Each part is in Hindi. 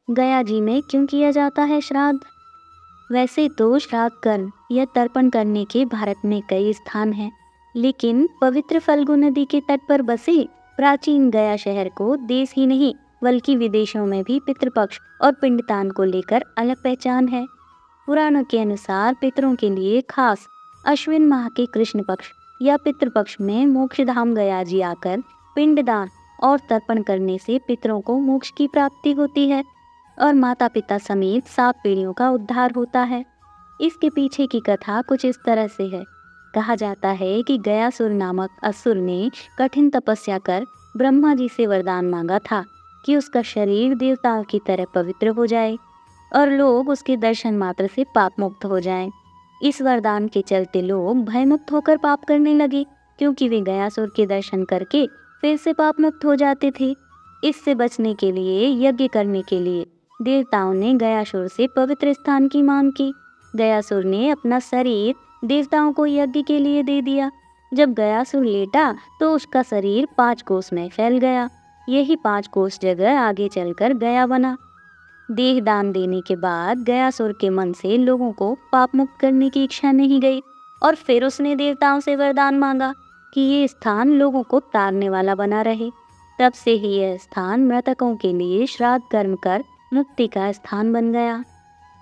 गया जी में क्यों किया जाता है श्राद्ध? वैसे तो श्राद्ध कर्म या तर्पण करने के भारत में कई स्थान हैं, लेकिन पवित्र फल्गु नदी के तट पर बसे प्राचीन गया शहर को देश ही नहीं बल्कि विदेशों में भी पितृपक्ष और पिंडदान को लेकर अलग पहचान है। पुराणों के अनुसार पितरों के लिए खास अश्विन माह के कृष्ण पक्ष या पितृपक्ष में मोक्षधाम गया जी आकर पिंडदान और तर्पण करने से पितरों को मोक्ष की प्राप्ति होती है और माता पिता समेत 7 पीढ़ियों का उद्धार होता है। इसके पीछे की कथा कुछ इस तरह से है। कहा जाता है कि गयासुर नामक असुर ने कठिन तपस्या कर ब्रह्मा जी से वरदान मांगा था कि उसका शरीर देवताओं की तरह पवित्र हो जाए और लोग उसके दर्शन मात्र से पाप मुक्त हो जाएं। इस वरदान के चलते लोग भयमुक्त होकर पाप करने लगे, क्योंकि वे गयासुर के दर्शन करके फिर से पाप मुक्त हो जाते थे। इससे बचने के लिए यज्ञ करने के लिए देवताओं ने गयासुर से पवित्र स्थान की मांग की। गयासुर ने अपना शरीर देवताओं को यज्ञ के लिए दे दिया। जब गयासुर लेटा तो उसका शरीर 5 कोस में फैल गया। यही 5 कोस जगह आगे चलकर गया बना। देह दान देने के बाद गयासुर के मन से लोगों को पाप मुक्त करने की इच्छा नहीं गई और फिर उसने देवताओं से वरदान मांगा कि ये स्थान लोगों को तारने वाला बना रहे। तब से ही यह स्थान मृतकों के लिए श्राद्ध कर्म कर मुक्ति का स्थान बन गया।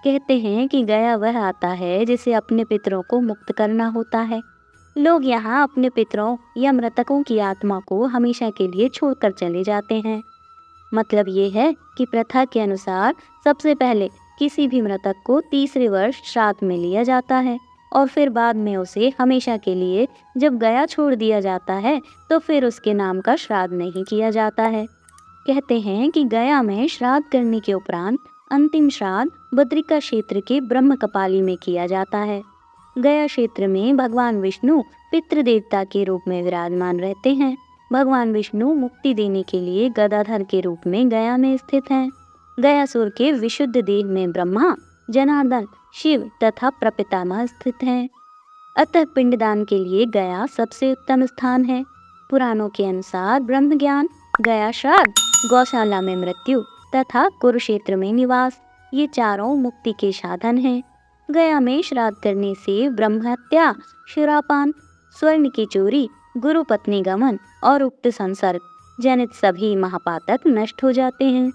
कहते हैं कि गया वह आता है जिसे अपने पितरों को मुक्त करना होता है। लोग यहाँ अपने पितरों या मृतकों की आत्मा को हमेशा के लिए छोड़कर चले जाते हैं। मतलब ये है कि प्रथा के अनुसार सबसे पहले किसी भी मृतक को तीसरे वर्ष श्राद्ध में लिया जाता है और फिर बाद में उसे हमेशा के लिए जब गया छोड़ दिया जाता है तो फिर उसके नाम का श्राद्ध नहीं किया जाता है। कहते हैं कि गया में श्राद्ध करने के उपरांत अंतिम श्राद्ध बद्रिका क्षेत्र के ब्रह्म कपाली में किया जाता है। गया क्षेत्र में भगवान विष्णु पितृदेवता के रूप में विराजमान रहते हैं। भगवान विष्णु मुक्ति देने के लिए गदाधर के रूप में गया में स्थित हैं। गयासुर के विशुद्ध देह में ब्रह्मा, जनार्दन, शिव तथा प्रपितामह स्थित हैं। अतः पिंडदान के लिए गया सबसे उत्तम स्थान है। पुराणों के अनुसार ब्रह्म ज्ञान, गया श्राद्ध, गौशाला में मृत्यु तथा कुरुक्षेत्र में निवास, ये चारों मुक्ति के साधन हैं। गया में श्राद्ध करने से ब्रह्म हत्या, शरापान, स्वर्ण की चोरी, गुरु पत्नी गमन और उक्त संसर्ग जनित सभी महापातक नष्ट हो जाते हैं।